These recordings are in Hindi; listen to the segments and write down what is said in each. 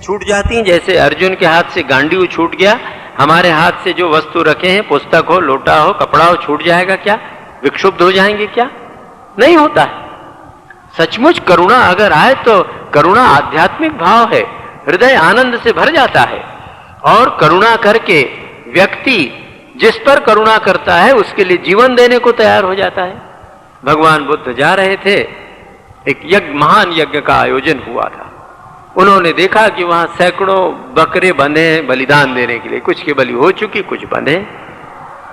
छूट जाती हैं। जैसे अर्जुन के हाथ से गांडीव छूट गया, हमारे हाथ से जो वस्तु रखे हैं, पुस्तक हो, लोटा हो, कपड़ा हो, छूट जाएगा क्या? विक्षुब्ध हो जाएंगे क्या? नहीं होता है। सचमुच करुणा अगर आए तो करुणा आध्यात्मिक भाव है, हृदय आनंद से भर जाता है। और करुणा करके व्यक्ति जिस पर करुणा करता है उसके लिए जीवन देने को तैयार हो जाता है। भगवान बुद्ध जा रहे थे, एक यज्ञ, महान यज्ञ का आयोजन हुआ था। उन्होंने देखा कि वहां सैकड़ों बकरे बंधे हैं बलिदान देने के लिए, कुछ की बलि हो चुकी, कुछ बंधे।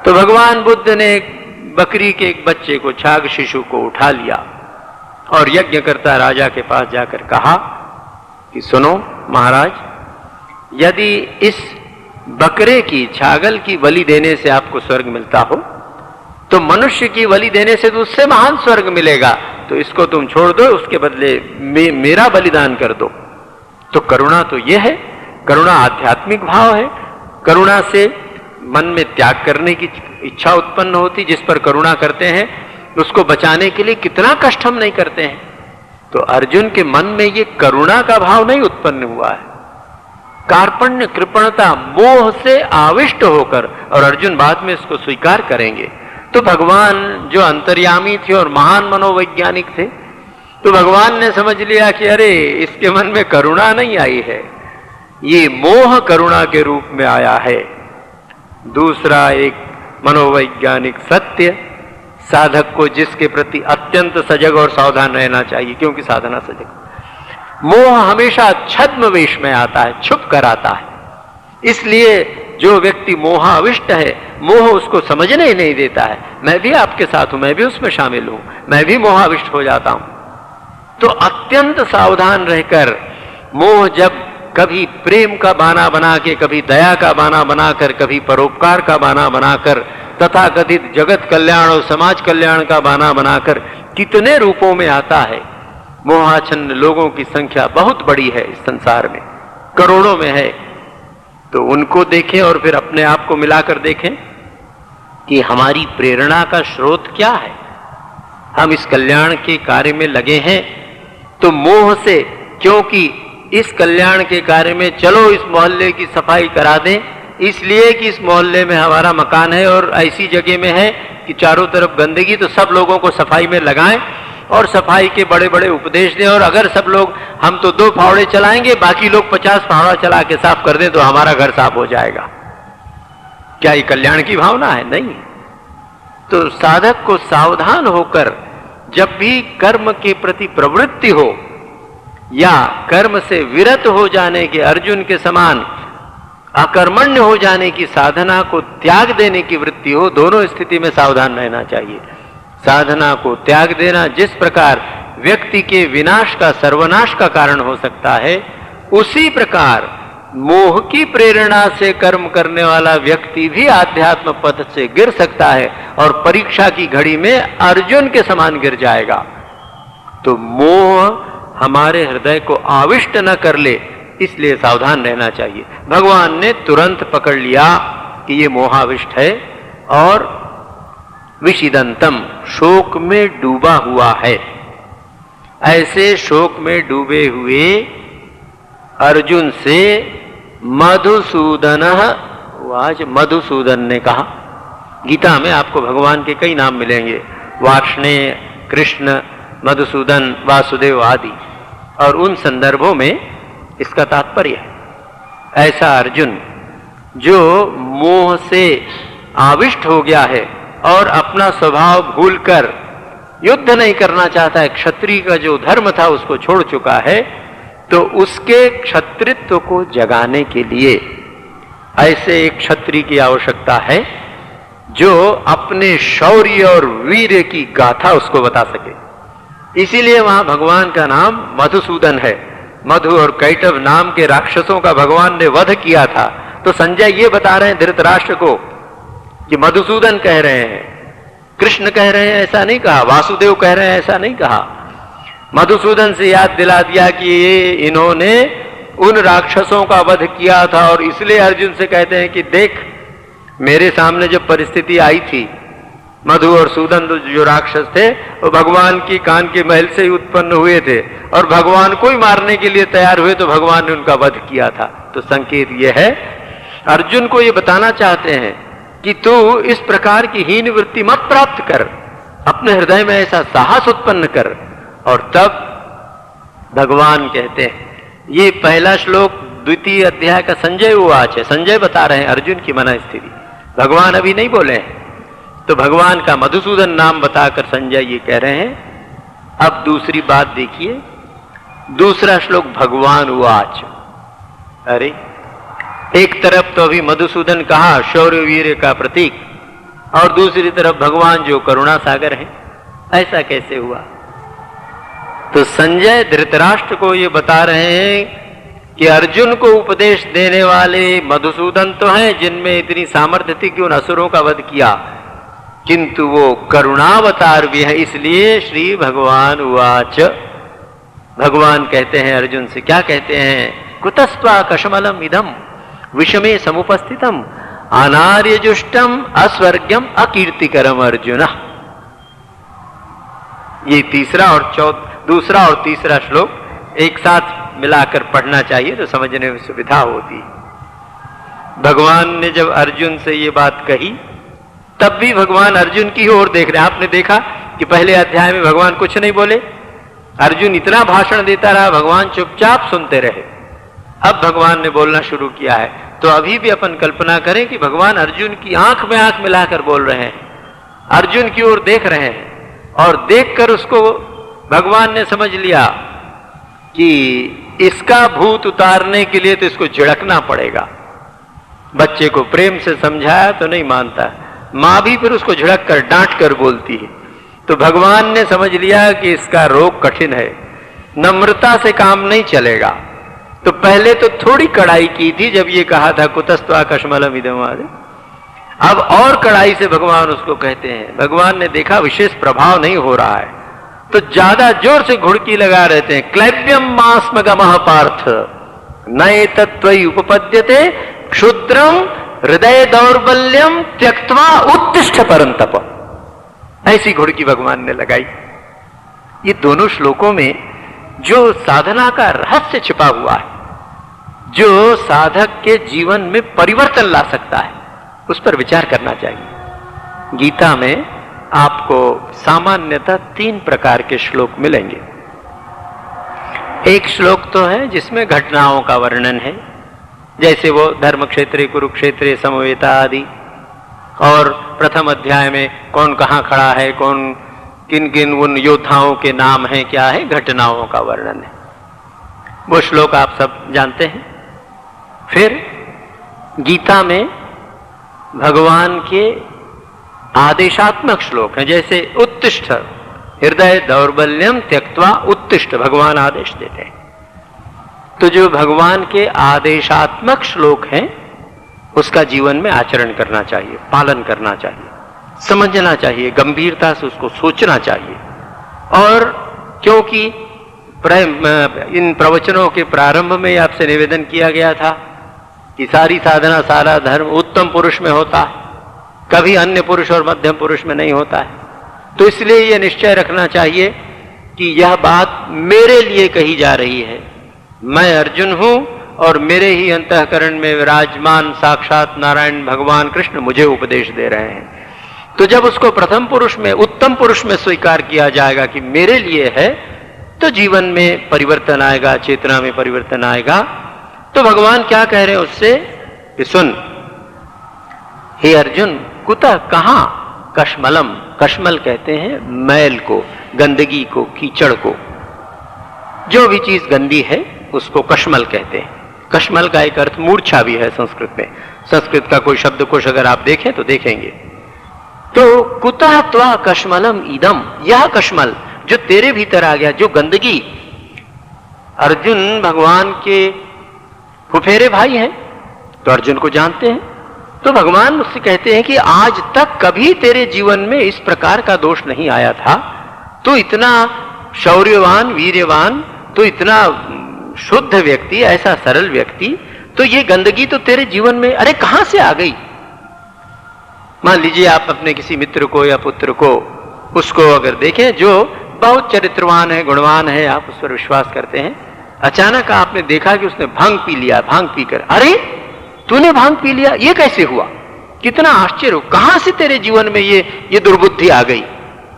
तो भगवान बुद्ध ने बकरी के एक बच्चे को, छाग शिशु को उठा लिया और यज्ञकर्ता राजा के पास जाकर कहा कि सुनो महाराज, यदि इस बकरे की, छागल की बलि देने से आपको स्वर्ग मिलता हो तो मनुष्य की बलि देने से तो उससे महान स्वर्ग मिलेगा, तो इसको तुम छोड़ दो, उसके बदले मेरा बलिदान कर दो। तो करुणा तो यह है, करुणा आध्यात्मिक भाव है। करुणा से मन में त्याग करने की इच्छा उत्पन्न होती। जिस पर करुणा करते हैं उसको बचाने के लिए कितना कष्ट हम नहीं करते हैं। तो अर्जुन के मन में ये करुणा का भाव नहीं उत्पन्न हुआ है, कार्पण्य, कृपणता, मोह से आविष्ट होकर, और अर्जुन बाद में इसको स्वीकार करेंगे। तो भगवान जो अंतर्यामी थे और महान मनोवैज्ञानिक थे, तो भगवान ने समझ लिया कि अरे इसके मन में करुणा नहीं आई है, ये मोह करुणा के रूप में आया है। दूसरा एक मनोवैज्ञानिक सत्य, साधक को जिसके प्रति अत्यंत सजग और सावधान रहना चाहिए, क्योंकि साधना सजग। मोह हमेशा छद्म वेश में आता है, छुप कर आता है। इसलिए जो व्यक्ति मोहाविष्ट है, मोह उसको समझने ही नहीं देता है। मैं भी आपके साथ हूं, मैं भी उसमें शामिल हूं, मैं भी मोहाविष्ट हो जाता हूं। तो अत्यंत सावधान रहकर, मोह जब कभी प्रेम का बाना बना के, कभी दया का बाना बनाकर, कभी परोपकार का बाना बनाकर, तथा कथित जगत कल्याण और समाज कल्याण का बाना बनाकर कितने रूपों में आता है। मोहाच्छन्न लोगों की संख्या बहुत बड़ी है इस संसार में, करोड़ों में है। तो उनको देखें और फिर अपने आप को मिलाकर देखें कि हमारी प्रेरणा का स्रोत क्या है। हम इस कल्याण के कार्य में लगे हैं तो मोह से, क्योंकि इस कल्याण के कार्य में चलो इस मोहल्ले की सफाई करा दें, इसलिए कि इस मोहल्ले में हमारा मकान है और ऐसी जगह में है कि चारों तरफ गंदगी, तो सब लोगों को सफाई में लगाएं और सफाई के बड़े बड़े उपदेश दें। और अगर सब लोग, हम तो 2 फावड़े चलाएंगे, बाकी लोग 50 फावड़ा चला के साफ कर दें तो हमारा घर साफ हो जाएगा। क्या ये कल्याण की भावना है? नहीं। तो साधक को सावधान होकर जब भी कर्म के प्रति प्रवृत्ति हो या कर्म से विरत हो जाने के, अर्जुन के समान अकर्मण्य हो जाने की, साधना को त्याग देने की वृत्ति हो, दोनों स्थिति में सावधान रहना चाहिए। साधना को त्याग देना जिस प्रकार व्यक्ति के विनाश का, सर्वनाश का कारण हो सकता है, उसी प्रकार मोह की प्रेरणा से कर्म करने वाला व्यक्ति भी आध्यात्म पथ से गिर सकता है और परीक्षा की घड़ी में अर्जुन के समान गिर जाएगा। तो मोह हमारे हृदय को आविष्ट न कर ले, इसलिए सावधान रहना चाहिए। भगवान ने तुरंत पकड़ लिया कि ये मोहाविष्ट है और विषिदंतम, शोक में डूबा हुआ है। ऐसे शोक में डूबे हुए अर्जुन से मधुसूदन, आज मधुसूदन ने कहा। गीता में आपको भगवान के कई नाम मिलेंगे, वार्ष्णेय, कृष्ण, मधुसूदन, वासुदेव आदि, और उन संदर्भों में इसका तात्पर्य है ऐसा अर्जुन जो मोह से आविष्ट हो गया है और अपना स्वभाव भूलकर युद्ध नहीं करना चाहता है, क्षत्रिय का जो धर्म था उसको छोड़ चुका है, तो उसके क्षत्रित्व को जगाने के लिए ऐसे एक क्षत्रिय की आवश्यकता है जो अपने शौर्य और वीर्य की गाथा उसको बता सके। इसीलिए वहां भगवान का नाम मधुसूदन है। मधु और कैटव नाम के राक्षसों का भगवान ने वध किया था। तो संजय ये बता रहे हैं धृतराष्ट्र को कि मधुसूदन कह रहे हैं, कृष्ण कह रहे हैं ऐसा नहीं कहा, वासुदेव कह रहे हैं ऐसा नहीं कहा। मधुसूदन से याद दिला दिया कि ये इन्होंने उन राक्षसों का वध किया था, और इसलिए अर्जुन से कहते हैं कि देख, मेरे सामने जब परिस्थिति आई थी मधु और सूदन जो राक्षस थे वो भगवान की कान के महल से ही उत्पन्न हुए थे और भगवान को ही मारने के लिए तैयार हुए तो भगवान ने उनका वध किया था। तो संकेत ये है, अर्जुन को ये बताना चाहते हैं कि तू इस प्रकार की हीन वृत्ति मत प्राप्त कर, अपने हृदय में ऐसा साहस उत्पन्न कर। और तब भगवान कहते हैं, ये पहला श्लोक द्वितीय अध्याय का संजय उवाच है, संजय बता रहे हैं अर्जुन की मन स्थिति, भगवान अभी नहीं बोले हैं। तो भगवान का मधुसूदन नाम बताकर संजय ये कह रहे हैं। अब दूसरी बात देखिए, दूसरा श्लोक भगवान उवाच। अरे एक तरफ तो अभी मधुसूदन कहा शौर्य वीर्य का प्रतीक, और दूसरी तरफ भगवान जो करुणा सागर है, ऐसा कैसे हुआ? तो संजय धृतराष्ट्र को ये बता रहे हैं कि अर्जुन को उपदेश देने वाले मधुसूदन तो हैं जिनमें इतनी सामर्थ्य थी कि उन असुरों का वध किया, किंतु वो करुणावतार भी है। इसलिए श्री भगवान उवाच, भगवान कहते हैं अर्जुन से, क्या कहते हैं? कुतस्त्वा कशमलम इदम विषमे समुपस्थितम अनार्यजुष्टम अस्वर्ग्यम अकीर्तिकरम अर्जुन। ये दूसरा और तीसरा श्लोक एक साथ मिलाकर पढ़ना चाहिए तो समझने में सुविधा होती। भगवान ने जब अर्जुन से ये बात कही तब भी भगवान अर्जुन की ओर देख रहे हैं। आपने देखा कि पहले अध्याय में भगवान कुछ नहीं बोले, अर्जुन इतना भाषण देता रहा, भगवान चुपचाप सुनते रहे। अब भगवान ने बोलना शुरू किया है। तो अभी भी अपन कल्पना करें कि भगवान अर्जुन की आंख में आंख मिलाकर बोल रहे हैं, अर्जुन की ओर देख रहे हैं, और देखकर उसको भगवान ने समझ लिया कि इसका भूत उतारने के लिए तो इसको झिड़कना पड़ेगा। बच्चे को प्रेम से समझाया तो नहीं मानता, मां भी फिर उसको झिड़क कर डांट कर बोलती है। तो भगवान ने समझ लिया कि इसका रोग कठिन है, नम्रता से काम नहीं चलेगा। तो पहले तो थोड़ी कड़ाई की थी जब ये कहा था कुतस्त्वा कशमलम इदम आदि, अब और कड़ाई से भगवान उसको कहते हैं। भगवान ने देखा विशेष प्रभाव नहीं हो रहा है तो ज्यादा जोर से घुड़की लगा रहते हैं। क्लैव्यम मास्मगमः पार्थ नए तत्त्वयि उपपद्यते क्षुद्रम हृदय दौर्बल्यम त्यक्त्वा उत्तिष्ठ परंतप। ऐसी घुड़की भगवान ने लगाई। ये दोनों श्लोकों में जो साधना का रहस्य छिपा हुआ है, जो साधक के जीवन में परिवर्तन ला सकता है, उस पर विचार करना चाहिए। गीता में आपको सामान्यतः 3 प्रकार के श्लोक मिलेंगे। एक श्लोक तो है जिसमें घटनाओं का वर्णन है, जैसे वो धर्म क्षेत्रे कुरुक्षेत्रे समवेता आदि, और प्रथम अध्याय में कौन कहाँ खड़ा है, कौन किन किन उन योद्धाओं के नाम हैं, क्या है, घटनाओं का वर्णन है। वो श्लोक आप सब जानते हैं। फिर गीता में भगवान के आदेशात्मक श्लोक हैं, जैसे उत्तिष्ठ हृदय दौर्बल्यम त्यक्त्वा उत्तिष्ठ, भगवान आदेश देते हैं। तो जो भगवान के आदेशात्मक श्लोक हैं उसका जीवन में आचरण करना चाहिए, पालन करना चाहिए, समझना चाहिए, गंभीरता से उसको सोचना चाहिए। और क्योंकि इन प्रवचनों के प्रारंभ में आपसे निवेदन किया गया था कि सारी साधना, सारा धर्म उत्तम पुरुष में होता है, कभी अन्य पुरुष और मध्यम पुरुष में नहीं होता है। तो इसलिए यह निश्चय रखना चाहिए कि यह बात मेरे लिए कही जा रही है। मैं अर्जुन हूं और मेरे ही अंतःकरण में विराजमान साक्षात नारायण भगवान कृष्ण मुझे उपदेश दे रहे हैं। तो जब उसको प्रथम पुरुष में, उत्तम पुरुष में स्वीकार किया जाएगा कि मेरे लिए है, तो जीवन में परिवर्तन आएगा, चेतना में परिवर्तन आएगा। तो भगवान क्या कह रहे हैं उससे कि सुन हे अर्जुन, कुतः कहां कशमलम, कशमल कहते हैं मैल को, गंदगी को, कीचड़ को। जो भी चीज गंदी है उसको कशमल कहते हैं। कशमल का एक अर्थ मूर्छा भी है संस्कृत में। संस्कृत का कोई शब्दकोश अगर आप देखें तो देखेंगे। तो कुतः त्वा कशमलम इदम, यह कशमल जो तेरे भीतर आ गया, जो गंदगी। अर्जुन भगवान के फुफेरे भाई हैं तो अर्जुन को जानते हैं। तो भगवान उससे कहते हैं कि आज तक कभी तेरे जीवन में इस प्रकार का दोष नहीं आया था। तो इतना शौर्यवान, वीर्यवान, तो इतना शुद्ध व्यक्ति, ऐसा सरल व्यक्ति, तो ये गंदगी तो तेरे जीवन में अरे कहां से आ गई? मान लीजिए आप अपने किसी मित्र को या पुत्र को, उसको अगर देखें जो बहुत चरित्रवान है, गुणवान है, आप उस पर विश्वास करते हैं, अचानक आपने देखा कि उसने भांग पी लिया, भांग पीकर, अरे तूने भांग पी लिया, ये कैसे हुआ, कितना आश्चर्य हो, कहां से तेरे जीवन में ये दुर्बुद्धि आ गई,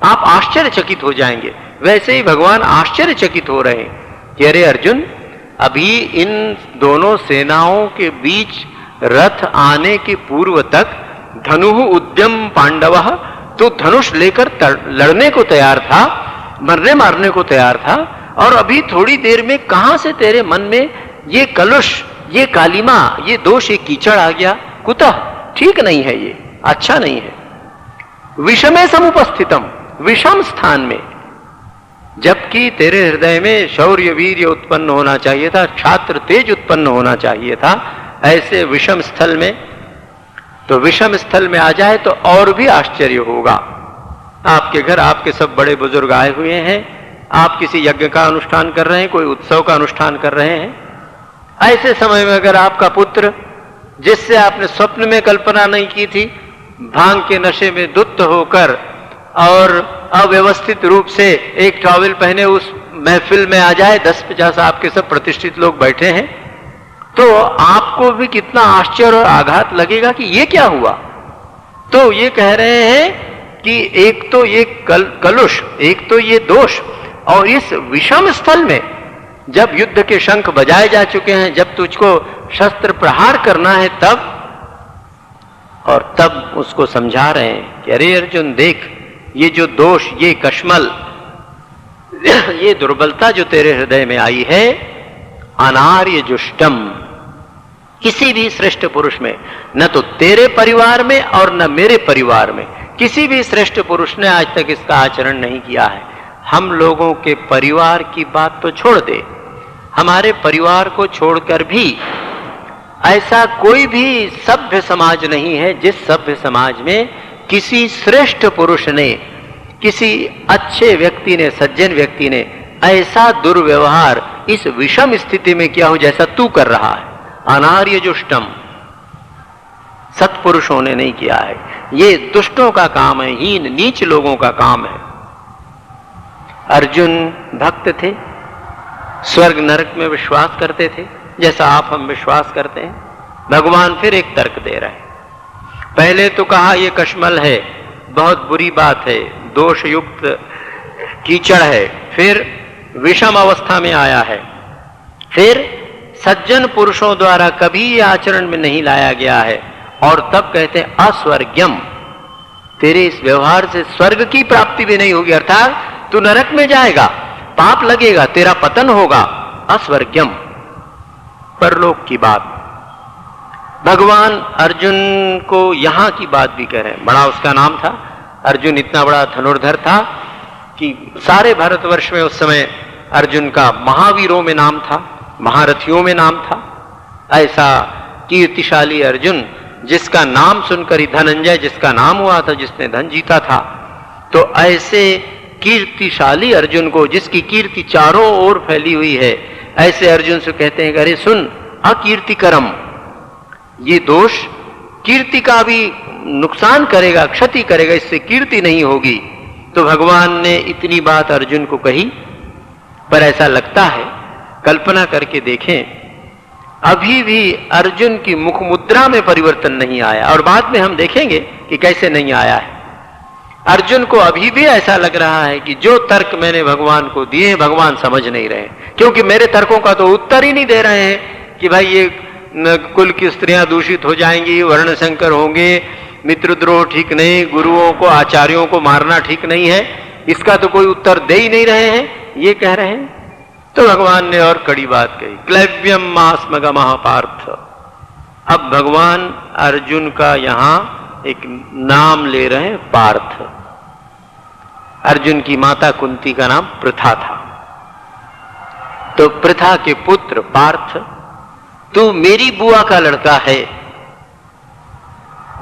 आप आश्चर्यचकित हो जाएंगे। वैसे ही भगवान आश्चर्यचकित हो रहे हैं कि अरे अर्जुन, अभी इन दोनों सेनाओं के बीच रथ आने के पूर्व तक धनुः उद्यम पांडव, तो धनुष लेकर लड़ने को तैयार था, मरने मारने को तैयार था, और अभी थोड़ी देर में कहां से तेरे मन में ये कलुष, ये कालिमा, ये दोष, ये कीचड़ आ गया, कुतः, ठीक नहीं है, ये अच्छा नहीं है। विषमे समुपस्थितम, विषम स्थान में, जबकि तेरे हृदय में शौर्य वीर्य उत्पन्न होना चाहिए था, क्षात्र तेज उत्पन्न होना चाहिए था, ऐसे विषम स्थल में, तो विषम स्थल में आ जाए तो और भी आश्चर्य होगा। आपके घर आपके सब बड़े बुजुर्ग आए हुए हैं, आप किसी यज्ञ का अनुष्ठान कर रहे हैं, कोई उत्सव का अनुष्ठान कर रहे हैं, ऐसे समय में अगर आपका पुत्र, जिससे आपने स्वप्न में कल्पना नहीं की थी, भांग के नशे में धुत होकर और अव्यवस्थित रूप से एक टॉवेल पहने उस महफिल में आ जाए, 10-50 आपके सब प्रतिष्ठित लोग बैठे हैं, तो आपको भी कितना आश्चर्य और आघात लगेगा कि ये क्या हुआ। तो ये कह रहे हैं कि एक तो ये कलुष, एक तो ये दोष, और इस विषम स्थल में जब युद्ध के शंख बजाए जा चुके हैं, जब तुझको शस्त्र प्रहार करना है तब, और तब उसको समझा रहे हैं कि अरे अर्जुन देख, ये जो दोष, ये कश्मल, ये दुर्बलता जो तेरे हृदय में आई है, अनार्य जुष्टम, किसी भी श्रेष्ठ पुरुष में, न तो तेरे परिवार में और न मेरे परिवार में, किसी भी श्रेष्ठ पुरुष ने आज तक इसका आचरण नहीं किया है। हम लोगों के परिवार की बात तो छोड़ दे, हमारे परिवार को छोड़कर भी ऐसा कोई भी सभ्य समाज नहीं है जिस सभ्य समाज में किसी श्रेष्ठ पुरुष ने, किसी अच्छे व्यक्ति ने, सज्जन व्यक्ति ने ऐसा दुर्व्यवहार इस विषम स्थिति में किया हो जैसा तू कर रहा है। अनार्य जुष्टम, सत्पुरुषों ने नहीं किया है, ये दुष्टों का काम है, हीन नीच लोगों का काम है। अर्जुन भक्त थे, स्वर्ग नरक में विश्वास करते थे, जैसा आप हम विश्वास करते हैं। भगवान फिर एक तर्क दे रहे हैं। पहले तो कहा ये कश्मल है, बहुत बुरी बात है, दोष युक्त कीचड़ है, फिर विषम अवस्था में आया है, फिर सज्जन पुरुषों द्वारा कभी ये आचरण में नहीं लाया गया है, और तब कहते हैं अस्वर्ग्यम, तेरे इस व्यवहार से स्वर्ग की प्राप्ति भी नहीं होगी, अर्थात तू नरक में जाएगा, पाप लगेगा, तेरा पतन होगा, अस्वर्ग्यम, परलोक की बात। भगवान अर्जुन को यहां की बात भी कह रहे हैं। बड़ा उसका नाम था, अर्जुन इतना बड़ा धनुर्धर था कि सारे भारतवर्ष में उस समय अर्जुन का महावीरों में नाम था, महारथियों में नाम था। ऐसा कीर्तिशाली अर्जुन, जिसका नाम सुनकर ही धनंजय जिसका नाम हुआ था, जिसने धन जीता था, तो ऐसे कीर्तिशाली अर्जुन को, जिसकी कीर्ति चारों ओर फैली हुई है, ऐसे अर्जुन से कहते हैं, अरे सुन, अकीर्तिकरम, ये दोष कीर्ति का भी नुकसान करेगा, क्षति करेगा, इससे कीर्ति नहीं होगी। तो भगवान ने इतनी बात अर्जुन को कही, पर ऐसा लगता है, कल्पना करके देखें, अभी भी अर्जुन की मुख मुद्रा में परिवर्तन नहीं आया, और बाद में हम देखेंगे कि कैसे नहीं आया है। अर्जुन को अभी भी ऐसा लग रहा है कि जो तर्क मैंने भगवान को दिए, भगवान समझ नहीं रहे, क्योंकि मेरे तर्कों का तो उत्तर ही नहीं दे रहे हैं कि भाई ये कुल की स्त्रियां दूषित हो जाएंगी, वर्ण संकर होंगे, मित्रद्रोह ठीक नहीं, गुरुओं को, आचार्यों को मारना ठीक नहीं है, इसका तो कोई उत्तर दे ही नहीं रहे हैं, ये कह रहे हैं। तो भगवान ने और कड़ी बात कही, क्लैव्यम मास्मगमः पार्थ। अब भगवान अर्जुन का यहां एक नाम ले रहे हैं, पार्थ। अर्जुन की माता कुंती का नाम पृथा था, तो पृथा के पुत्र पार्थ, तू मेरी बुआ का लड़का है,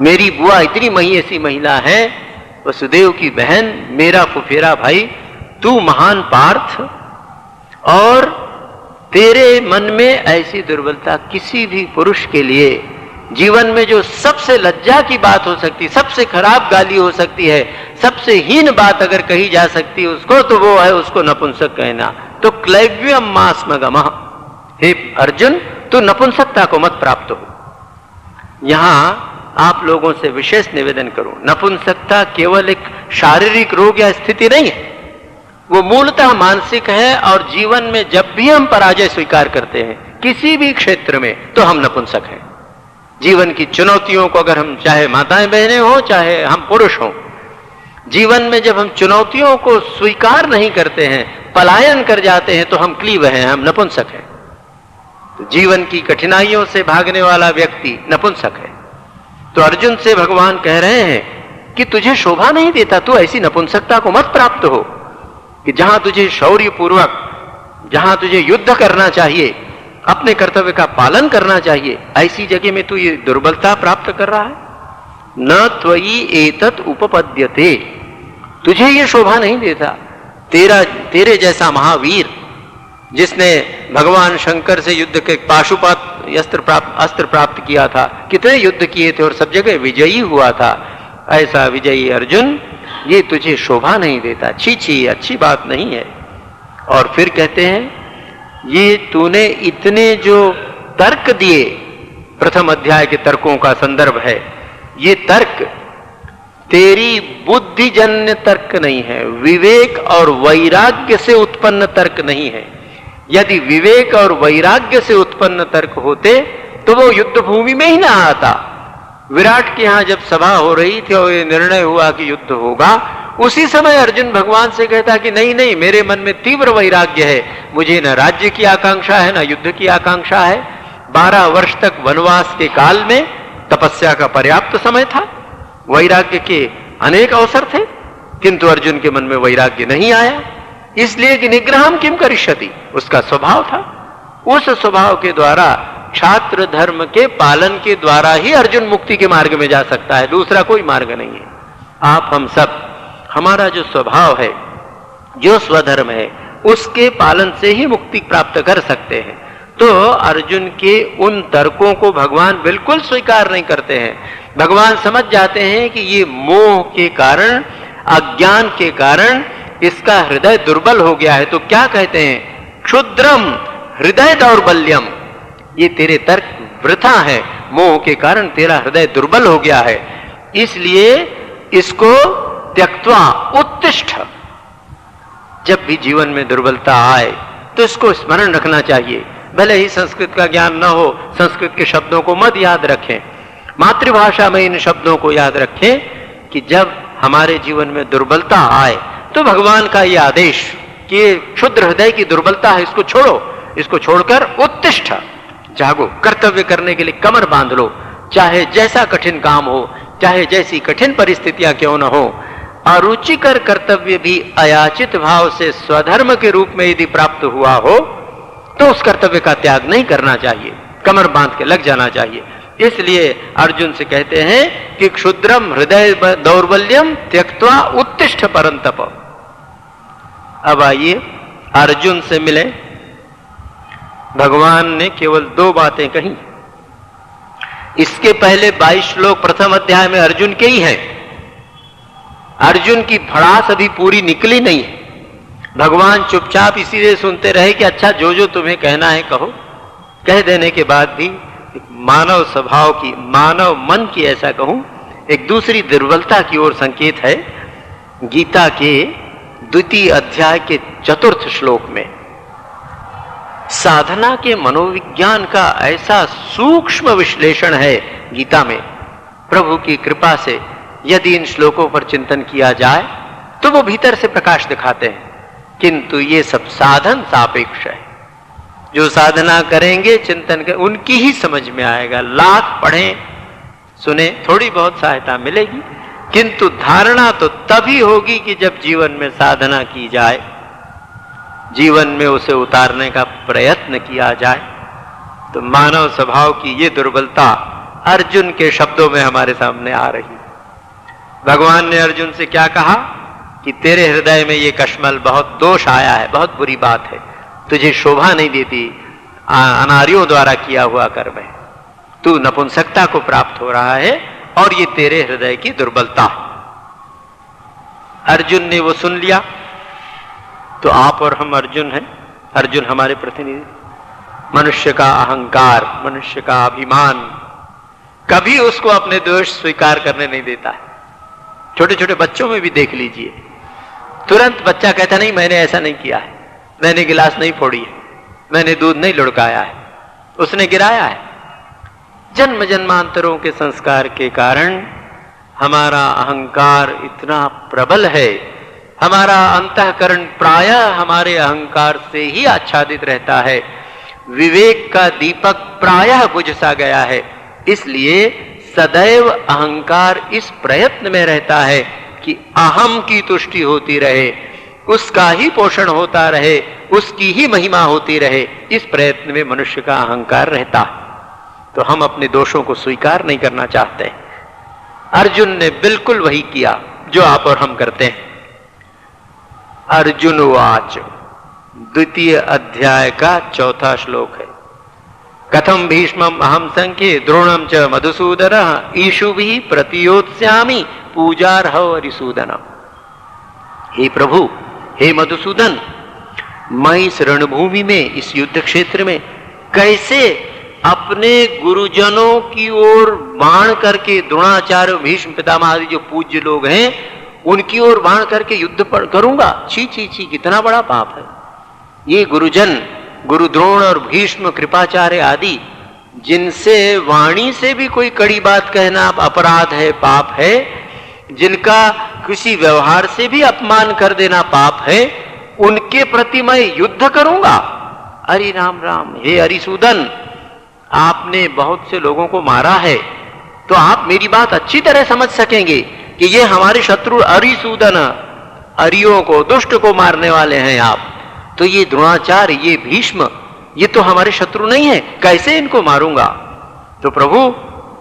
मेरी बुआ इतनी ऐसी महिला है, वसुदेव की बहन, मेरा फुफेरा भाई, तू महान पार्थ, और तेरे मन में ऐसी दुर्बलता किसी भी पुरुष के लिए जीवन में जो सबसे लज्जा की बात हो सकती, सबसे खराब गाली हो सकती है, सबसे हीन बात अगर कही जा सकती है उसको, तो वो है उसको नपुंसक कहना। तो क्लैव्यम मास्मगमः, हे अर्जुन तू नपुंसकता को मत प्राप्त हो। यहां आप लोगों से विशेष निवेदन करूं, नपुंसकता केवल एक शारीरिक रोग या स्थिति नहीं है, वो मूलतः मानसिक है। और जीवन में जब भी हम पराजय स्वीकार करते हैं किसी भी क्षेत्र में, तो हम नपुंसक हैं। जीवन की चुनौतियों को अगर हम, चाहे माताएं बहनें हो चाहे हम पुरुष हों, जीवन में जब हम चुनौतियों को स्वीकार नहीं करते हैं, पलायन कर जाते हैं, तो हम क्लीव हैं, हम नपुंसक हैं। तो जीवन की कठिनाइयों से भागने वाला व्यक्ति नपुंसक है। तो अर्जुन से भगवान कह रहे हैं कि तुझे शोभा नहीं देता, तू ऐसी नपुंसकता को मत प्राप्त हो कि जहां तुझे शौर्य पूर्वक, जहां तुझे युद्ध करना चाहिए, अपने कर्तव्य का पालन करना चाहिए, ऐसी जगह में तू ये दुर्बलता प्राप्त कर रहा है। न त्वयि एतत् उपपद्यते, तुझे ये शोभा नहीं देता। तेरे जैसा महावीर जिसने भगवान शंकर से युद्ध के पाशुपात अस्त्र प्राप्त किया था, कितने युद्ध किए थे और सब जगह विजयी हुआ था, ऐसा विजयी अर्जुन ये तुझे शोभा नहीं देता। छी छी, अच्छी बात नहीं है। और फिर कहते हैं ये तूने इतने जो तर्क दिए, प्रथम अध्याय के तर्कों का संदर्भ है, ये तर्क तेरी बुद्धिजन्य तर्क नहीं है, विवेक और वैराग्य से उत्पन्न तर्क नहीं है। यदि विवेक और वैराग्य से उत्पन्न तर्क होते तो वो युद्ध भूमि में ही ना आता। विराट के यहां जब सभा हो रही थी और ये निर्णय हुआ कि युद्ध होगा, उसी समय अर्जुन भगवान से कहता कि नहीं नहीं, मेरे मन में तीव्र वैराग्य है, मुझे न राज्य की आकांक्षा है न युद्ध की आकांक्षा है। 12 वर्ष तक वनवास के काल में तपस्या का पर्याप्त समय था, वैराग्य के अनेक अवसर थे, किंतु अर्जुन के मन में वैराग्य नहीं आया, इसलिए कि निग्रहम किम करिष्यति, उसका स्वभाव था। उस स्वभाव के द्वारा, छात्र धर्म के पालन के द्वारा ही अर्जुन मुक्ति के मार्ग में जा सकता है, दूसरा कोई मार्ग नहीं है। आप हम सब, हमारा जो स्वभाव है, जो स्वधर्म है, उसके पालन से ही मुक्ति प्राप्त कर सकते हैं। तो अर्जुन के उन तर्कों को भगवान बिल्कुल स्वीकार नहीं करते हैं। भगवान समझ जाते हैं कि ये मोह के कारण, अज्ञान के कारण इसका हृदय दुर्बल हो गया है। तो क्या कहते हैं, क्षुद्रम हृदय दौर्बल्यम, ये तेरे तर्क वृथा है, मोह के कारण तेरा हृदय दुर्बल हो गया है, इसलिए इसको त्यक्त्वा उत्तिष्ठ। जब भी जीवन में दुर्बलता आए तो इसको स्मरण रखना चाहिए। भले ही संस्कृत का ज्ञान न हो, संस्कृत के शब्दों को मत याद रखें, मातृभाषा में इन शब्दों को याद रखें कि जब हमारे जीवन में दुर्बलता आए तो भगवान का ये आदेश कि क्षुद्र हृदय की दुर्बलता है, इसको छोड़ो, इसको छोड़कर उत्तिष्ठ, जागो, कर्तव्य करने के लिए कमर बांध लो, चाहे जैसा कठिन काम हो, चाहे जैसी कठिन परिस्थितियां क्यों न हो। अरुचिकर कर्तव्य भी अयाचित भाव से स्वधर्म के रूप में यदि प्राप्त हुआ हो तो उस कर्तव्य का त्याग नहीं करना चाहिए, कमर बांध के लग जाना चाहिए। इसलिए अर्जुन से कहते हैं कि क्षुद्रम हृदय दौर्बल्यम त्यक्त्वा उत्तिष्ठ परंतप। अब आइए अर्जुन से मिले। भगवान ने केवल 2 बातें कही। इसके पहले 22 श्लोक प्रथम अध्याय में अर्जुन के ही हैं। अर्जुन की भड़ास अभी पूरी निकली नहीं है। भगवान चुपचाप इसीलिए सुनते रहे कि अच्छा जो जो तुम्हें कहना है कहो। कह देने के बाद भी मानव स्वभाव की, मानव मन की, ऐसा कहूं, एक दूसरी दुर्बलता की ओर संकेत है। गीता के 2 अध्याय के 4 श्लोक में साधना के मनोविज्ञान का ऐसा सूक्ष्म विश्लेषण है गीता में। प्रभु की कृपा से यदि इन श्लोकों पर चिंतन किया जाए तो वो भीतर से प्रकाश दिखाते हैं, किंतु ये सब साधन सापेक्ष है। जो साधना करेंगे, चिंतन कर, उनकी ही समझ में आएगा। लाख पढ़ें सुने, थोड़ी बहुत सहायता मिलेगी, किंतु धारणा तो तभी होगी कि जब जीवन में साधना की जाए, जीवन में उसे उतारने का प्रयत्न किया जाए। तो मानव स्वभाव की ये दुर्बलता अर्जुन के शब्दों में हमारे सामने आ रही। भगवान ने अर्जुन से क्या कहा कि तेरे हृदय में ये कश्मल, बहुत दोष आया है, बहुत बुरी बात है, तुझे शोभा नहीं देती, अनार्यों द्वारा किया हुआ कर्म है। तू नपुंसकता को प्राप्त हो रहा है और ये तेरे हृदय की दुर्बलता। अर्जुन ने वो सुन लिया। तो आप और हम अर्जुन हैं, अर्जुन हमारे प्रतिनिधि। मनुष्य का अहंकार, मनुष्य का अभिमान कभी उसको अपने दोष स्वीकार करने नहीं देता है। छोटे छोटे बच्चों में भी देख लीजिए, तुरंत बच्चा कहता नहीं मैंने ऐसा नहीं किया है, मैंने गिलास नहीं फोड़ी है, मैंने दूध नहीं लुढ़काया है, उसने गिराया है। जन्म जन्मांतरों के संस्कार के कारण हमारा अहंकार इतना प्रबल है, हमारा अंतःकरण प्रायः हमारे अहंकार से ही आच्छादित रहता है। विवेक का दीपक प्रायः बुझ सा गया है। इसलिए सदैव अहंकार इस प्रयत्न में रहता है कि अहम की तुष्टि होती रहे, उसका ही पोषण होता रहे, उसकी ही महिमा होती रहे। इस प्रयत्न में मनुष्य का अहंकार रहता है। तो हम अपने दोषों को स्वीकार नहीं करना चाहते। अर्जुन ने बिल्कुल वही किया जो आप और हम करते हैं। अर्जुन उवाच, द्वितीय अध्याय का 4था श्लोक है। कथम भीष्मम अहम संख्ये द्रोणम च मधुसूदन ईशुभिः प्रतियोत्स्यामि पूजार्हौ रिसूदन। हे प्रभु, हे मधुसूदन, मैं इस रणभूमि में, इस युद्ध क्षेत्र में कैसे अपने गुरुजनों की ओर बाण करके, द्रोणाचार्य, भीष्म पितामह आदि जो पूज्य लोग हैं उनकी ओर बाण करके युद्ध करूंगा? छी छी छी, कितना बड़ा पाप है। ये गुरुजन, गुरु द्रोण और भीष्म, कृपाचार्य आदि, जिनसे वाणी से भी कोई कड़ी बात कहना अपराध है, पाप है, जिनका किसी व्यवहार से भी अपमान कर देना पाप है, उनके प्रति मैं युद्ध करूंगा? अरे राम राम, हे हरिसूदन, आपने बहुत से लोगों को मारा है, तो आप मेरी बात अच्छी तरह समझ सकेंगे कि ये हमारे शत्रु अरिसूदन, अरियों को, दुष्ट को मारने वाले हैं आप। तो ये द्रोणाचार्य, ये भीष्म, ये तो हमारे शत्रु नहीं है, कैसे इनको मारूंगा? तो प्रभु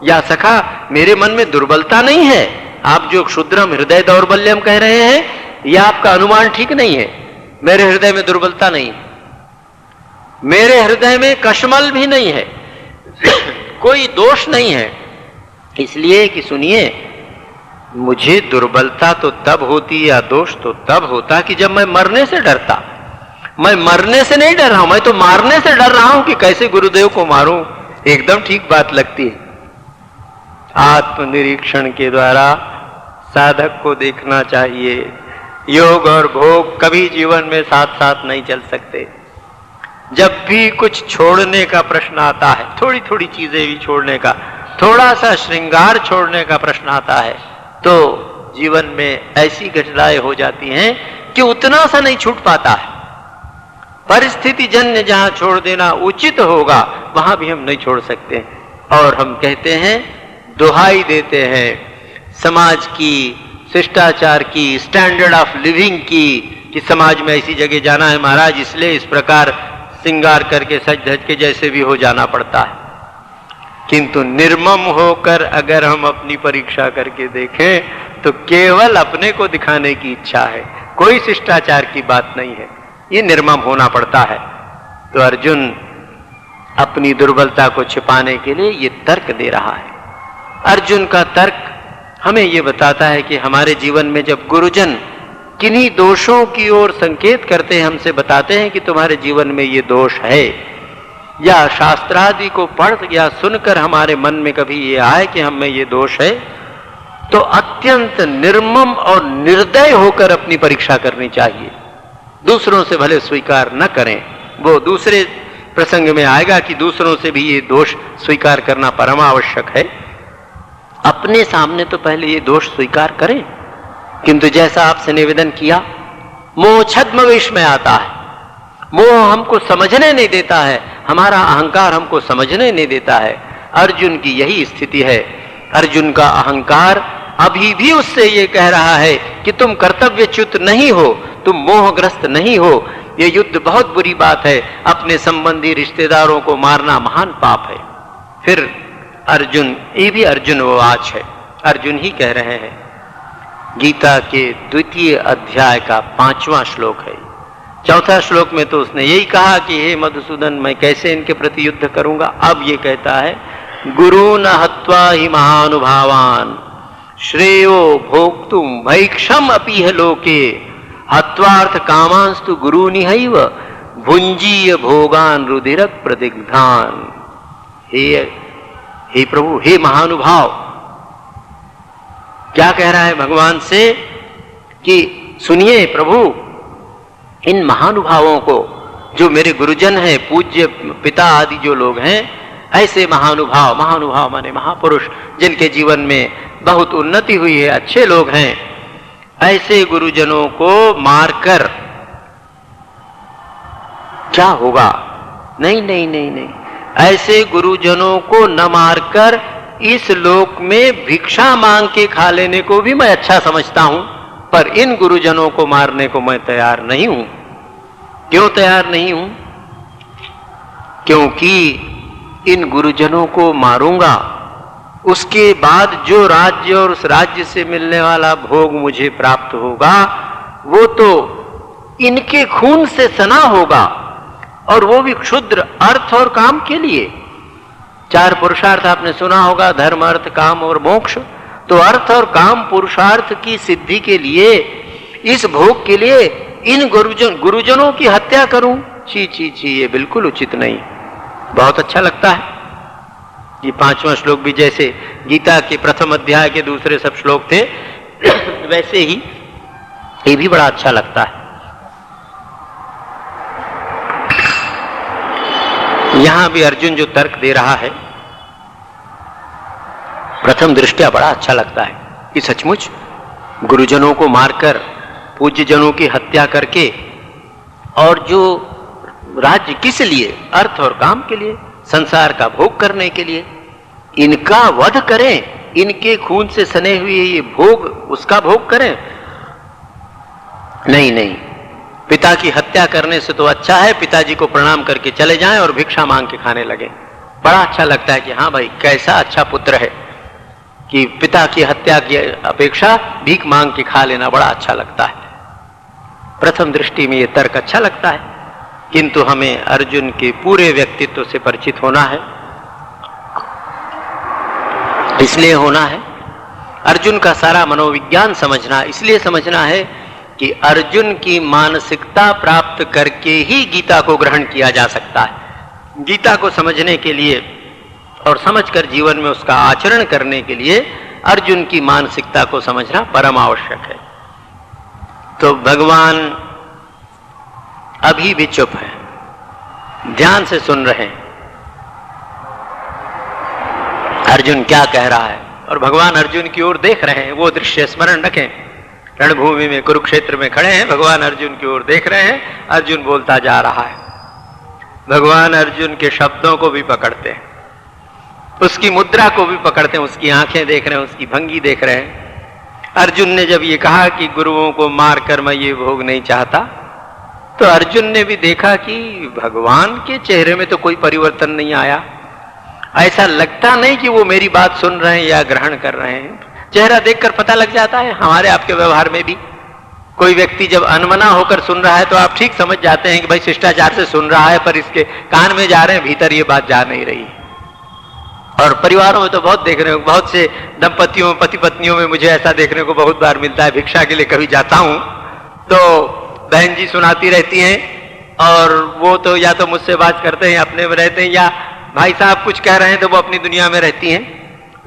या सखा, मेरे मन में दुर्बलता नहीं है। आप जो क्षुद्रम हृदय दौर्बल्यम कह रहे हैं, यह आपका अनुमान ठीक नहीं है। मेरे हृदय में दुर्बलता नहीं है, मेरे हृदय में कशमल भी नहीं है, कोई दोष नहीं है। इसलिए कि सुनिए, मुझे दुर्बलता तो तब होती या दोष तो तब होता कि जब मैं मरने से डरता। मैं मरने से नहीं डर रहा हूं, मैं तो मारने से डर रहा हूं कि कैसे गुरुदेव को मारूं। एकदम ठीक बात लगती है। आत्मनिरीक्षण के द्वारा साधक को देखना चाहिए, योग और भोग कभी जीवन में साथ साथ नहीं चल सकते। जब भी कुछ छोड़ने का प्रश्न आता है, थोड़ी थोड़ी चीजें भी छोड़ने का, थोड़ा सा श्रृंगार छोड़ने का प्रश्न आता है, तो जीवन में ऐसी घटनाएं हो जाती हैं कि उतना सा नहीं छूट पाता है। परिस्थिति जन्य जहां छोड़ देना उचित होगा, वहां भी हम नहीं छोड़ सकते। और हम कहते हैं, दुहाई देते हैं समाज की, शिष्टाचार की, स्टैंडर्ड ऑफ लिविंग की, कि समाज में ऐसी जगह जाना है महाराज, इसलिए इस प्रकार श्रृंगार करके, सज धज के जैसे भी हो जाना पड़ता है। किंतु निर्मम होकर अगर हम अपनी परीक्षा करके देखें तो केवल अपने को दिखाने की इच्छा है, कोई शिष्टाचार की बात नहीं है। ये निर्मम होना पड़ता है। तो अर्जुन अपनी दुर्बलता को छिपाने के लिए ये तर्क दे रहा है। अर्जुन का तर्क हमें ये बताता है कि हमारे जीवन में जब गुरुजन किन्हीं दोषों की ओर संकेत करते हैं, हमसे बताते हैं कि तुम्हारे जीवन में ये दोष है, या शास्त्रादि को पढ़ या सुनकर हमारे मन में कभी ये आए कि हम में ये दोष है, तो अत्यंत निर्मम और निर्दय होकर अपनी परीक्षा करनी चाहिए। दूसरों से भले स्वीकार न करें, वो दूसरे प्रसंग में आएगा कि दूसरों से भी ये दोष स्वीकार करना परमावश्यक है। अपने सामने तो पहले ये दोष स्वीकार करें। किंतु जैसा आपसे निवेदन किया, मोह छद्म वेश में आता है, मोह हमको समझने नहीं देता है, हमारा अहंकार हमको समझने नहीं देता है। अर्जुन की यही स्थिति है। अर्जुन का अहंकार अभी भी उससे ये कह रहा है कि तुम कर्तव्यच्युत नहीं हो, तुम मोहग्रस्त नहीं हो, ये युद्ध बहुत बुरी बात है, अपने संबंधी रिश्तेदारों को मारना महान पाप है। फिर अर्जुन, ये भी अर्जुन वाच है, अर्जुन ही कह रहे हैं। गीता के द्वितीय अध्याय का 5वां श्लोक है। चौथा श्लोक में तो उसने यही कहा कि हे मधुसूदन, मैं कैसे इनके प्रति युद्ध करूंगा। अब ये कहता है, गुरून् हत्वा हि महानुभावान् श्रेयो भोक्तुम भैक्षम अपीह लोके हत्वार्थ कामांस्तु गुरूनिहैव भुंजीय भोगान रुधिरक प्रदिग्धान। हे प्रभु, हे महानुभाव, क्या कह रहा है भगवान से कि सुनिए प्रभु, इन महानुभावों को, जो मेरे गुरुजन हैं, पूज्य पिता आदि जो लोग हैं, ऐसे महानुभाव, महानुभाव माने महापुरुष, जिनके जीवन में बहुत उन्नति हुई है, अच्छे लोग हैं, ऐसे गुरुजनों को मारकर क्या होगा? नहीं नहीं नहीं नहीं, ऐसे गुरुजनों को न मारकर इस लोक में भिक्षा मांग के खा लेने को भी मैं अच्छा समझता हूं, पर इन गुरुजनों को मारने को मैं तैयार नहीं हूं। क्यों तैयार नहीं हूं? क्योंकि इन गुरुजनों को मारूंगा, उसके बाद जो राज्य और उस राज्य से मिलने वाला भोग मुझे प्राप्त होगा, वो तो इनके खून से सना होगा, और वो भी क्षुद्र अर्थ और काम के लिए। 4 पुरुषार्थ आपने सुना होगा, धर्म, अर्थ, काम और मोक्ष। तो अर्थ और काम पुरुषार्थ की सिद्धि के लिए, इस भोग के लिए इन गुरुजनों की हत्या करूं? ची ची ची, ये बिल्कुल उचित नहीं। बहुत अच्छा लगता है ये 5वां श्लोक भी, जैसे गीता के प्रथम अध्याय के दूसरे सब श्लोक थे वैसे ही ये भी बड़ा अच्छा लगता है। यहां भी अर्जुन जो तर्क दे रहा है, प्रथम दृष्टया बड़ा अच्छा लगता है कि सचमुच गुरुजनों को मारकर, पूज्य जनों की हत्या करके, और जो राज्य किस लिए? अर्थ और काम के लिए, संसार का भोग करने के लिए, इनका वध करें, इनके खून से सने हुए ये भोग, उसका भोग करें? नहीं नहीं, पिता की हत्या करने से तो अच्छा है पिताजी को प्रणाम करके चले जाएं और भिक्षा मांग के खाने लगे। बड़ा अच्छा लगता है कि हाँ भाई, कैसा अच्छा पुत्र है कि पिता की हत्या की अपेक्षा भीख मांग के खा लेना बड़ा अच्छा लगता है। प्रथम दृष्टि में ये तर्क अच्छा लगता है, किंतु हमें अर्जुन के पूरे व्यक्तित्व से परिचित होना है। इसलिए होना है, अर्जुन का सारा मनोविज्ञान समझना, इसलिए समझना है कि अर्जुन की मानसिकता प्राप्त करके ही गीता को ग्रहण किया जा सकता है। गीता को समझने के लिए और समझकर जीवन में उसका आचरण करने के लिए अर्जुन की मानसिकता को समझना परम आवश्यक है। तो भगवान अभी भी चुप है, ध्यान से सुन रहे हैं अर्जुन क्या कह रहा है, और भगवान अर्जुन की ओर देख रहे हैं। वो दृश्य स्मरण रखें, रणभूमि में कुरुक्षेत्र में खड़े हैं, भगवान अर्जुन की ओर देख रहे हैं, अर्जुन बोलता जा रहा है। भगवान अर्जुन के शब्दों को भी पकड़ते हैं, उसकी मुद्रा को भी पकड़ते हैं, उसकी आंखें देख रहे हैं, उसकी भंगी देख रहे हैं। अर्जुन ने जब ये कहा कि गुरुओं को मारकर मैं ये भोग नहीं चाहता, तो अर्जुन ने भी देखा कि भगवान के चेहरे में तो कोई परिवर्तन नहीं आया। ऐसा लगता नहीं कि वो मेरी बात सुन रहे हैं या ग्रहण कर रहे हैं। चेहरा देखकर पता लग जाता है। हमारे आपके व्यवहार में भी कोई व्यक्ति जब अनमना होकर सुन रहा है तो आप ठीक समझ जाते हैं कि भाई शिष्टाचार से सुन रहा है, पर इसके कान में जा रहे हैं, भीतर ये बात जा नहीं रही। और परिवारों में तो बहुत देख रहे हो, बहुत से दंपतियों, पति पत्नियों में मुझे ऐसा देखने को बहुत बार मिलता है। भिक्षा के लिए कभी जाता हूं तो बहन जी सुनाती रहती हैं, और वो तो या तो मुझसे बात करते हैं, अपने में रहते हैं, या भाई साहब कुछ कह रहे हैं तो वो अपनी दुनिया में रहती हैं।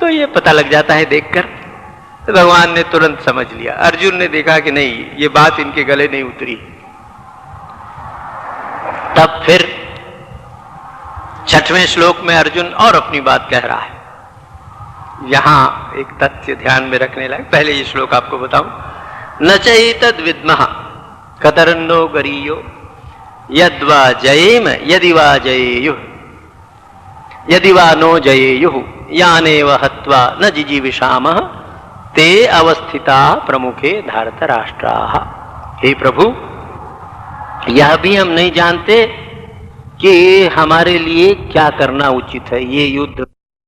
तो ये पता लग जाता है देखकर। तो भगवान ने तुरंत समझ लिया। अर्जुन ने देखा कि नहीं, ये बात इनके गले नहीं उतरी। तब फिर 6वें श्लोक में अर्जुन और अपनी बात कह रहा है। यहां एक तथ्य ध्यान में रखने लायक, पहले ये श्लोक आपको बताऊं। न चैतद विद्मः कतरन्नो गरीयो यद्वा जयेम यदि वा जयेयुः यदि वा नो जयेयुः यानेव हत्वा न जिजीविषामः ते अवस्थिता प्रमुखे धार्तराष्ट्राः। हे प्रभु, यह भी हम नहीं जानते कि हमारे लिए क्या करना उचित है। ये युद्ध